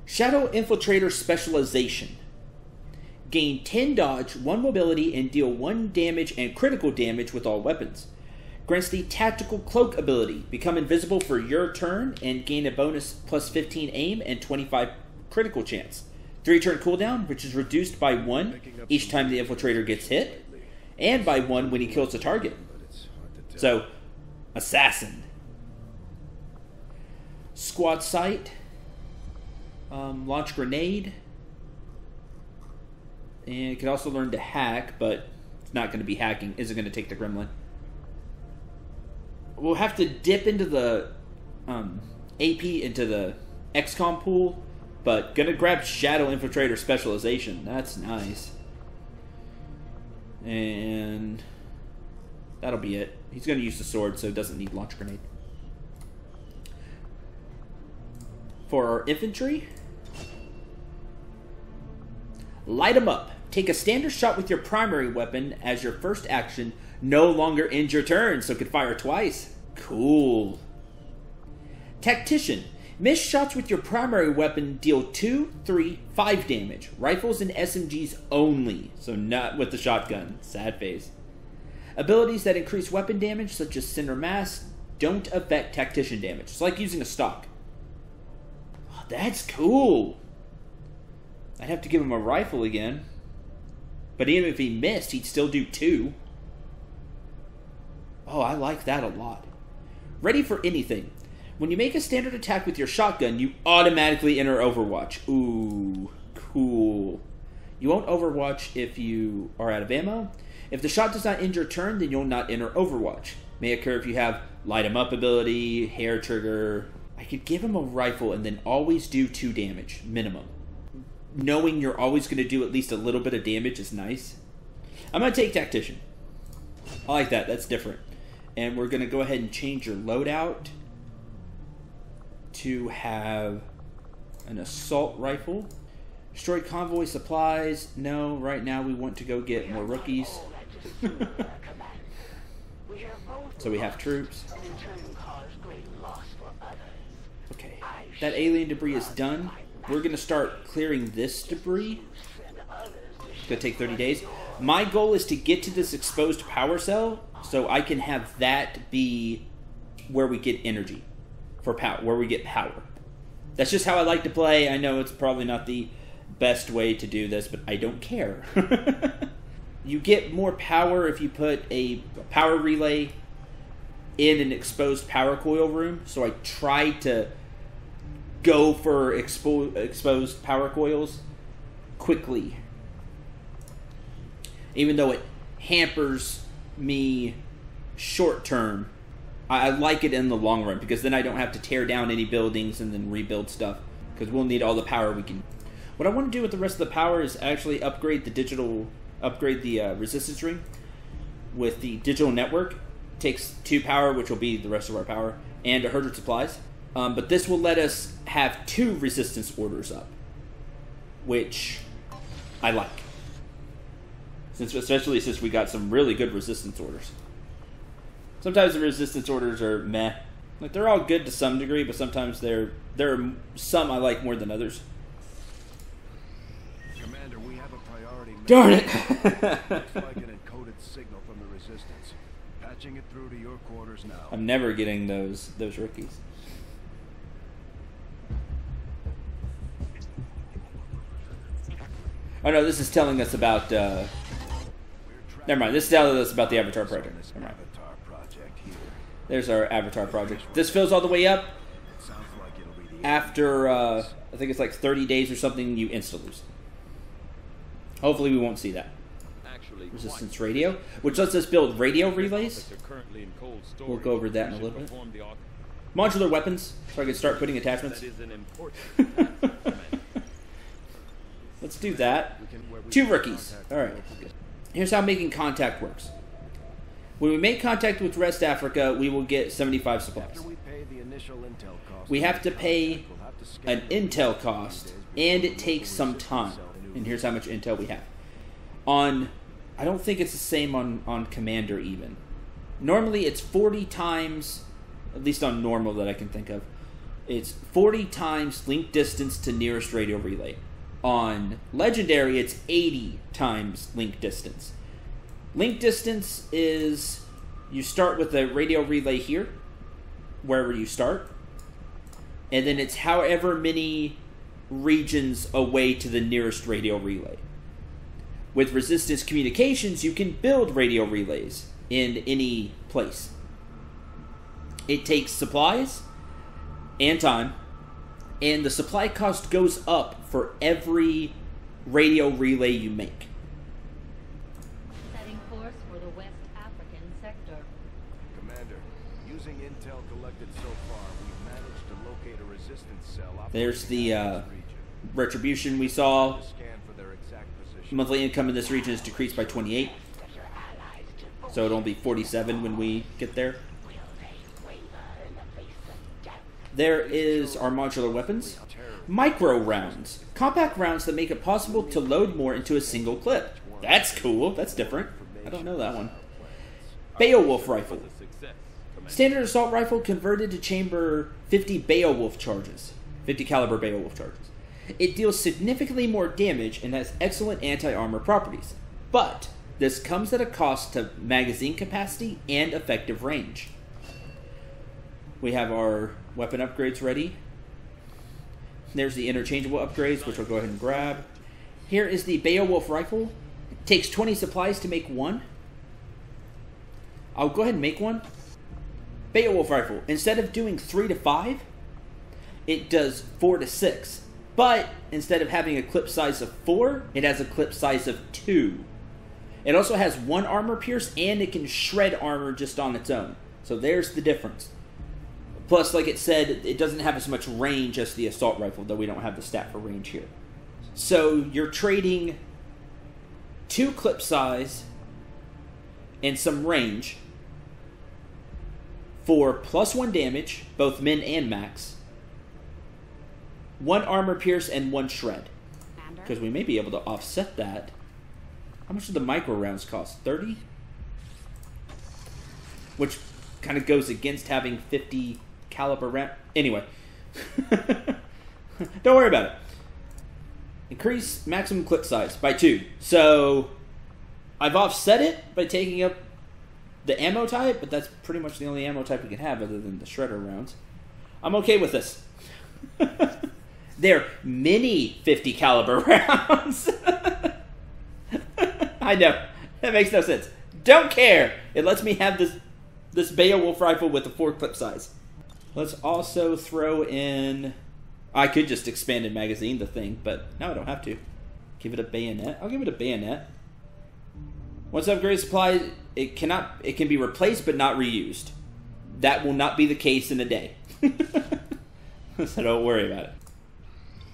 Shadow Infiltrator Specialization. Gain 10 dodge, 1 mobility, and deal 1 damage and critical damage with all weapons. Grants the Tactical Cloak ability. Become invisible for your turn and gain a bonus plus 15 aim and 25 critical chance. 3-turn cooldown, which is reduced by 1 each time the Infiltrator gets hit, and by 1 when he kills the target. So, Assassin. Squad Sight. Launch Grenade. And it can also learn to hack, but it's not going to be hacking. Isn't going to take the Gremlin. We'll have to dip into the AP, into the XCOM pool, but going to grab Shadow Infiltrator Specialization. That's nice. And that'll be it. He's going to use the sword, so it doesn't need Launch Grenade. For our infantry, light 'em up. Take a standard shot with your primary weapon as your first action. No longer ends your turn, so can fire twice. Cool. Tactician. Miss shots with your primary weapon deal 2, 3, 5 damage. Rifles and SMGs only, so not with the shotgun. Sad face. Abilities that increase weapon damage, such as Cinder Mass, don't affect tactician damage. It's like using a stock. Oh, that's cool. I'd have to give him a rifle again. But even if he missed, he'd still do 2. Oh, I like that a lot. Ready for anything. When you make a standard attack with your shotgun, you automatically enter Overwatch. Ooh, cool. You won't Overwatch if you are out of ammo. If the shot does not end your turn, then you'll not enter Overwatch. May occur if you have light 'em up ability, hair trigger. I could give him a rifle and then always do 2 damage, minimum. Knowing you're always going to do at least a little bit of damage is nice. I'm going to take Tactician. I like that. That's different. And we're going to go ahead and change your loadout to have an assault rifle. Destroy convoy supplies. No, right now we want to go get more rookies. So we have troops. Okay. That alien debris is done. We're going to start clearing this debris. It's going to take 30 days. My goal is to get to this exposed power cell so I can have that be where we get energy for power, where we get power. That's just how I like to play. I know it's probably not the best way to do this, but I don't care. You get more power if you put a power relay in an exposed power coil room. So I try to go for exposed power coils quickly, even though it hampers me short term. I like it in the long run because then I don't have to tear down any buildings and then rebuild stuff, because we'll need all the power we can. What I want to do with the rest of the power is actually upgrade the resistance ring with the digital network. It takes 2 power, which will be the rest of our power, and 100 supplies. But this will let us have 2 resistance orders up, which I like. Especially since we got some really good resistance orders. Sometimes the resistance orders are meh. Like, they're all good to some degree, but sometimes there are some I like more than others. Commander, we have a priority. Darn it! Like an encoded signal from the resistance. Patching it through to your quarters now. I'm never getting those rookies. Oh no, this is telling us about, never mind, this is telling us about the Avatar project. Never mind. There's our Avatar project. This fills all the way up. After, I think it's like 30 days or something, you insta-lose. Hopefully we won't see that. Resistance radio, which lets us build radio relays. We'll go over that in a little bit. Modular weapons, so I can start putting attachments. Let's do that. 2 rookies. Alright. Here's how making contact works. When we make contact with West Africa, we will get 75 supplies. We have to pay an intel cost, and it takes some time. And here's how much intel we have. I don't think it's the same on Commander even. Normally it's 40 times, at least on normal that I can think of, It's 40 times link distance to nearest radio relay. On Legendary, it's 80 times link distance. Link distance is, you start with a radio relay here, wherever you start, and then it's however many regions away to the nearest radio relay. With Resistance Communications, you can build radio relays in any place. It takes supplies and time, and the supply cost goes up for every radio relay you make. Setting course for the West African sector. Commander, using intel collected so far, we've managed to locate a resistance cell. There's the retribution we saw. Scan for their exact position. Monthly income in this region is decreased by 28. So it'll be 47 when we get there. There is our modular weapons. Micro rounds. Compact rounds that make it possible to load more into a single clip. That's cool. That's different. I don't know that one. Beowulf rifle. Standard assault rifle converted to chamber 50 Beowulf charges. 50 caliber Beowulf charges. It deals significantly more damage and has excellent anti-armor properties. But this comes at a cost to magazine capacity and effective range. We have our weapon upgrades ready. There's the interchangeable upgrades, which we'll go ahead and grab. Here is the Beowulf rifle. It takes 20 supplies to make one. I'll go ahead and make one. Beowulf rifle. Instead of doing 3 to 5, it does 4 to 6. But instead of having a clip size of 4, it has a clip size of 2. It also has 1 armor pierce, and it can shred armor just on its own. So there's the difference. Plus, like it said, it doesn't have as much range as the assault rifle, though we don't have the stat for range here. So you're trading 2 clip size and some range for +1 damage, both min and max, 1 armor pierce, and 1 shred. Because we may be able to offset that. How much do the micro rounds cost? 30? Which kind of goes against having 50 caliber round. Anyway. Don't worry about it. Increase maximum clip size by 2. So I've offset it by taking up the ammo type, but that's pretty much the only ammo type we can have other than the shredder rounds. I'm okay with this. They're mini 50 caliber rounds. I know. That makes no sense. Don't care. It lets me have this Beowulf rifle with a 4 clip size. Let's also throw in... I could just expanded magazine the thing, but now I don't have to. Give it a bayonet. I'll give it a bayonet. Once upgraded supply, it can be replaced but not reused. That will not be the case in a day. So don't worry about it.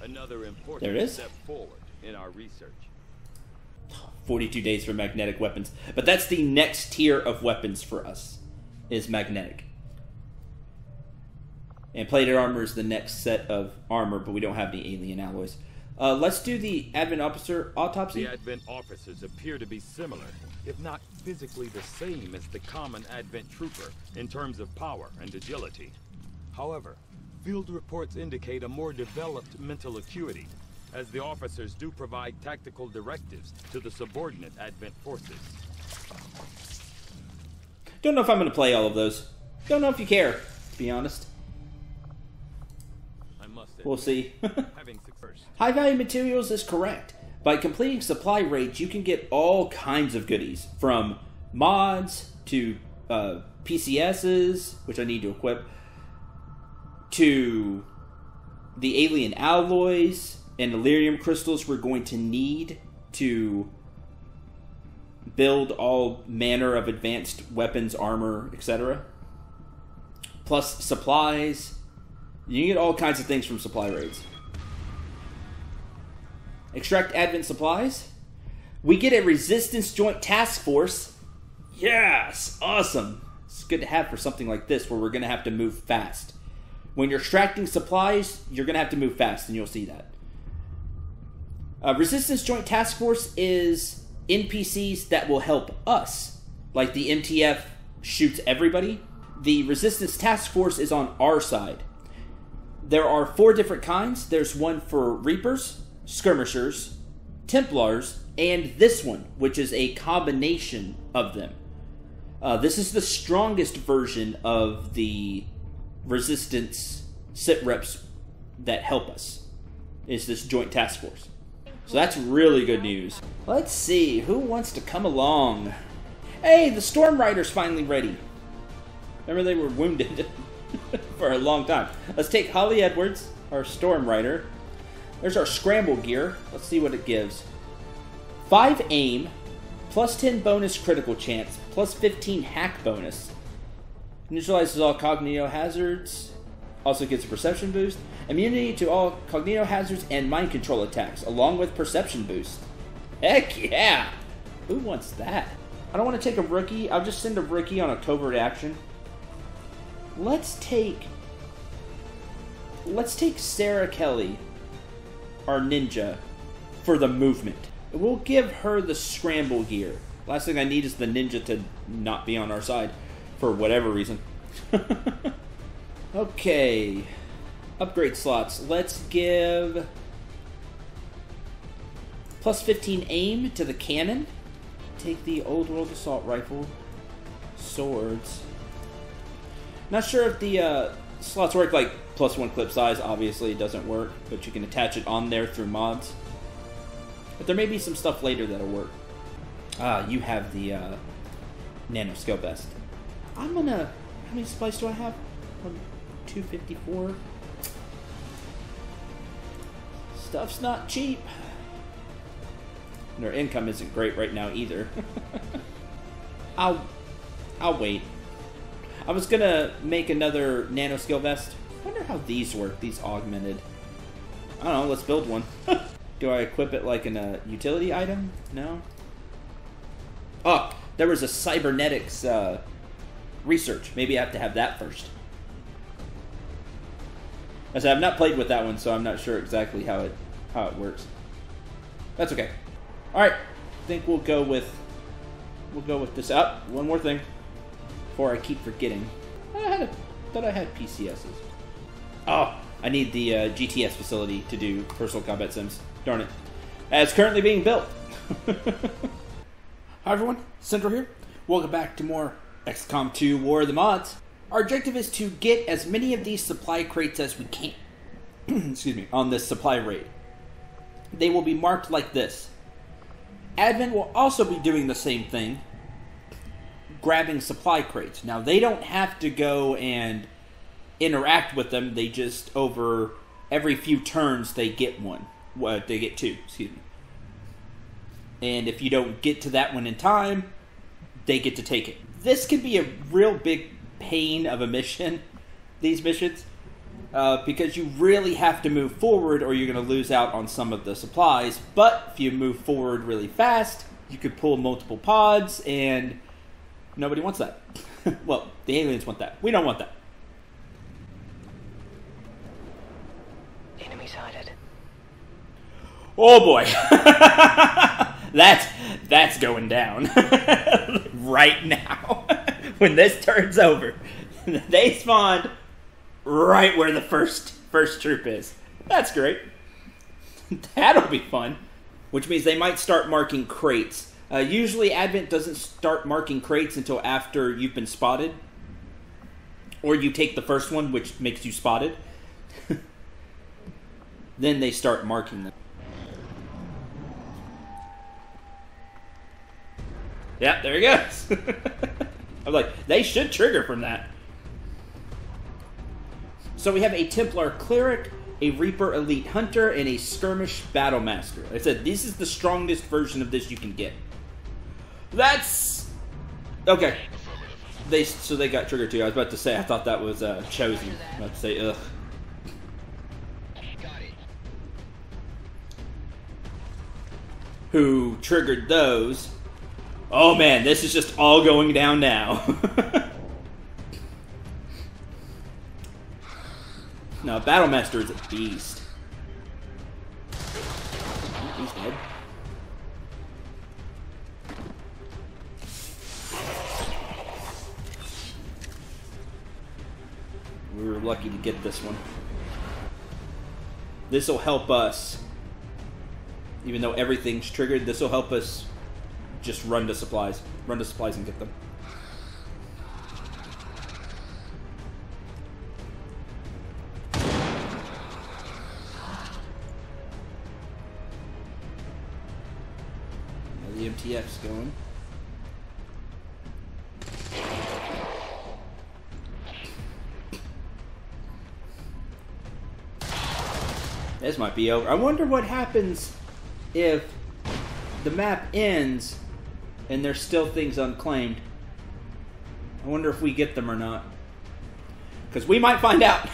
Another important there it is. Step forward in our research. 42 days for magnetic weapons. But that's the next tier of weapons for us, is magnetic. And plated armor is the next set of armor, but we don't have the alien alloys. Let's do the Advent Officer autopsy. The Advent officers appear to be similar, if not physically the same as the common Advent trooper in terms of power and agility. However, field reports indicate a more developed mental acuity, as the officers do provide tactical directives to the subordinate Advent forces. Don't know if I'm going to play all of those. Don't know if you care, to be honest. We'll see. High value materials is correct. By completing supply raids, you can get all kinds of goodies, from mods to PCSs, which I need to equip, to the alien alloys and Illyrium crystals we're going to need to build all manner of advanced weapons, armor, etc. Plus supplies. You can get all kinds of things from supply raids. Extract Advent supplies. We get a Resistance Joint Task Force. Yes! Awesome! It's good to have for something like this where we're going to have to move fast. When you're extracting supplies, you're going to have to move fast, and you'll see that. Resistance Joint Task Force is NPCs that will help us. Like the MTF shoots everybody. The Resistance Task Force is on our side. There are 4 different kinds. There's one for Reapers, Skirmishers, Templars, and this one, which is a combination of them. This is the strongest version of the Resistance sit-reps that help us, is this joint task force. So that's really good news. Let's see, who wants to come along? Hey, the Storm Rider's finally ready. Remember they were wounded for a long time. Let's take Holly Edwards, our Storm Rider. There's our scramble gear. Let's see what it gives. 5 aim, plus 10 bonus critical chance, plus 15 hack bonus. Neutralizes all cognito hazards. Also gets a perception boost. Immunity to all cognito hazards and mind control attacks, along with perception boost. Heck yeah! Who wants that? I don't want to take a rookie. I'll just send a rookie on a covert action. Let's take Sarah Kelly, our ninja, for the movement. We'll give her the scramble gear. Last thing I need is the ninja to not be on our side for whatever reason. Okay. Upgrade slots. Let's give plus 15 aim to the cannon. Take the old world assault rifle. Swords. Not sure if the slots work like plus 1 clip size. Obviously it doesn't work, but you can attach it on there through mods. But there may be some stuff later that'll work. You have the nano skill vest. I'm gonna... How many supplies do I have? 254. Stuff's not cheap. And our income isn't great right now either. I'll wait. I was gonna make another nano skill vest. I wonder how these work, these augmented. I don't know, let's build one. Do I equip it like in a utility item? No? Oh, there was a cybernetics research. Maybe I have to have that first. As I have not played with that one, so I'm not sure exactly how it works. That's okay. Alright, I think we'll go with this. Up. One more thing before I keep forgetting. I thought I had PCSs. Oh, I need the GTS facility to do personal combat sims. Darn it. It's currently being built. Hi everyone, Cendril here. Welcome back to more XCOM 2 War of the Mods. Our objective is to get as many of these supply crates as we can. Excuse me, on this supply raid. They will be marked like this. Advent will also be doing the same thing, grabbing supply crates. Now, they don't have to go and interact with them. They just, over every few turns, they get one. Well, they get 2, excuse me. And if you don't get to that one in time, they get to take it. This could be a real big pain of a mission, these missions, because you really have to move forward or you're going to lose out on some of the supplies. But if you move forward really fast, you could pull multiple pods, and nobody wants that. Well, the aliens want that. We don't want that. Enemy sighted. Oh boy. That's going down. Right now. When this turns over. They spawned right where the first troop is. That's great. That'll be fun. Which means they might start marking crates. Usually Advent doesn't start marking crates until after you've been spotted. Or you take the first one, which makes you spotted. Then they start marking them. Yeah, there he goes. I'm like, they should trigger from that. So we have a Templar Cleric, a Reaper Elite Hunter, and a Skirmish Battle Master. Like I said, this is the strongest version of this you can get. That's... Okay. So they got triggered too. I was about to say, I thought that was chosen. I was about to say, ugh. Who triggered those? Oh man, this is just all going down now. No, Battlemaster is a beast. He's dead. We were lucky to get this one. This will help us, even though everything's triggered, this will help us just run to supplies. Run to supplies and get them. Now the MTF's going. This might be over. I wonder what happens if the map ends and there's still things unclaimed. I wonder if we get them or not. Because we might find out.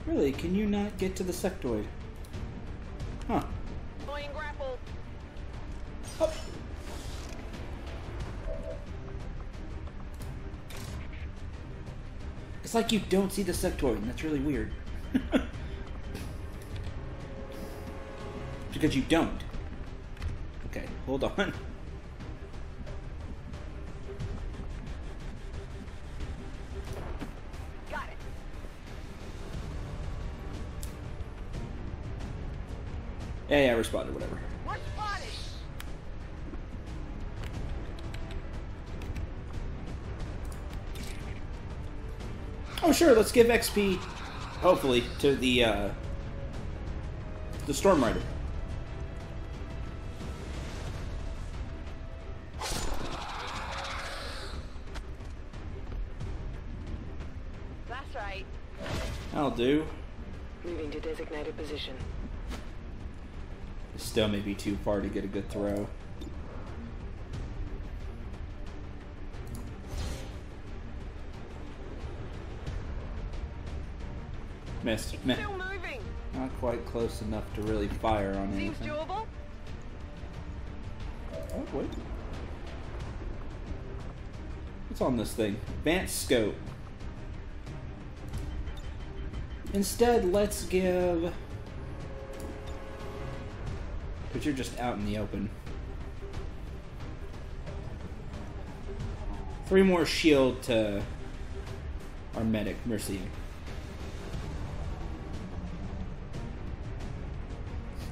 Really, can you not get to the sectoid? Huh. Oh. It's like you don't see the sectoid, and that's really weird. Because you don't. Okay, hold on. Got it. Yeah, I responded, whatever. We're spotted. Oh, sure, let's give XP, hopefully, to the Storm Rider. That's right. That'll do. Moving to designated position. Still may be too far to get a good throw. Missed. Still moving. Not quite close enough to really fire on Seems anything. doable. Oh, wait. What's on this thing? Advanced scope. Instead, let's give... But you're just out in the open. 3 more shield to our medic, Mercy.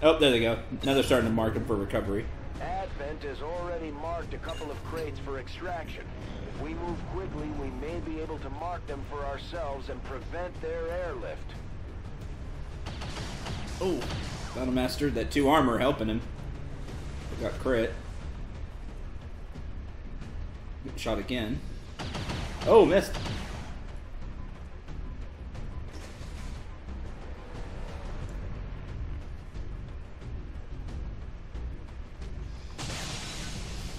Oh, there they go. Now they're starting to mark them for recovery. Advent has already marked a couple of crates for extraction. If we move quickly, we may be able to mark them for ourselves and prevent their airlift. Oh, Battlemaster, that 2 armor helping him. Got crit. Good shot again. Oh, missed.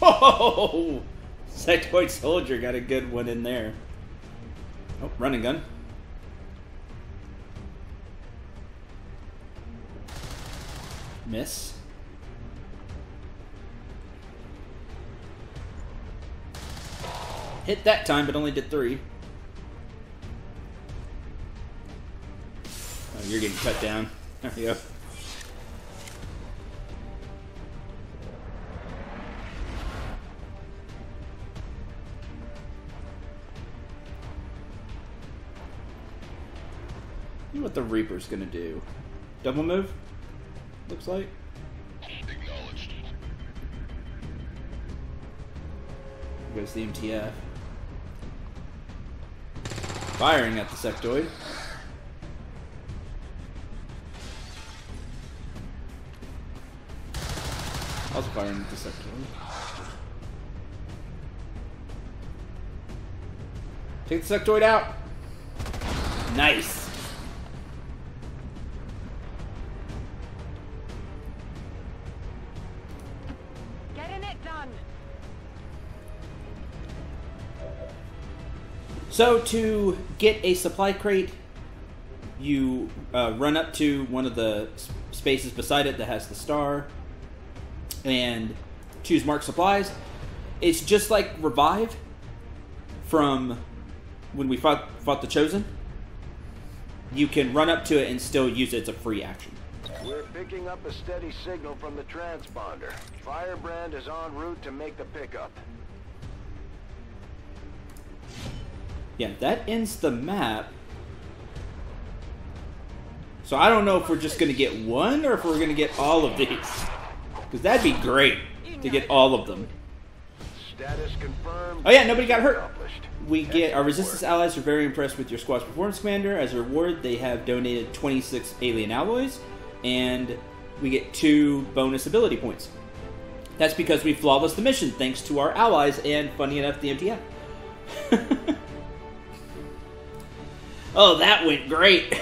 Oh! Sectoid Soldier got a good one in there. Oh, running gun. Miss. Hit that time, but only did 3. Oh, you're getting cut down. There you go. What the Reaper's gonna do. Double move? Looks like. Acknowledged. Goes the MTF. Firing at the sectoid. Also firing at the sectoid. Take the sectoid out. Nice. Getting it done. So to get a supply crate, you run up to one of the spaces beside it that has the star and choose Mark Supplies. It's just like Revive from when we fought the Chosen. You can run up to it and still use it as a free action. We're picking up a steady signal from the transponder. Firebrand is en route to make the pickup. Yeah, that ends the map. So I don't know if we're just going to get one or if we're going to get all of these. Because that'd be great to get all of them. Status confirmed. Oh yeah, nobody got hurt. Accomplished. We get our resistance allies are very impressed with your squad's performance, Commander. As a reward, they have donated 26 alien alloys, and we get 2 bonus ability points. That's because we flawless the mission, thanks to our allies and, funny enough, the MTF. Oh, that went great.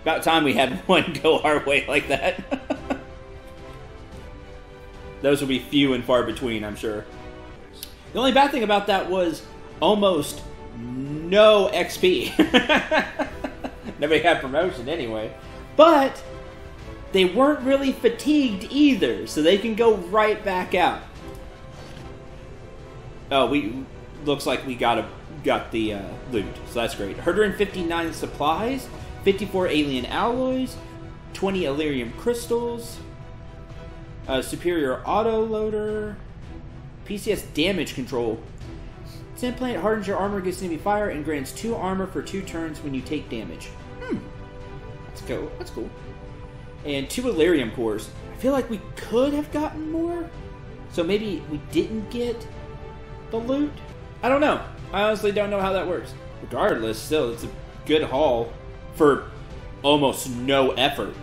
About time we had one go our way like that. Those will be few and far between, I'm sure. The only bad thing about that was almost no XP. Nobody had promotion anyway. But they weren't really fatigued either, so they can go right back out. Oh, looks like we got the loot, so that's great. 159 supplies, 54 alien alloys, 20 Illyrium crystals, superior auto loader, PCS damage control. Sand plant hardens your armor against enemy fire and grants 2 armor for 2 turns when you take damage. Let's go. That's cool. And 2 Illyrium cores. I feel like we could have gotten more, so maybe we didn't get the loot. I don't know. I honestly don't know how that works. Regardless, still, it's a good haul for almost no effort.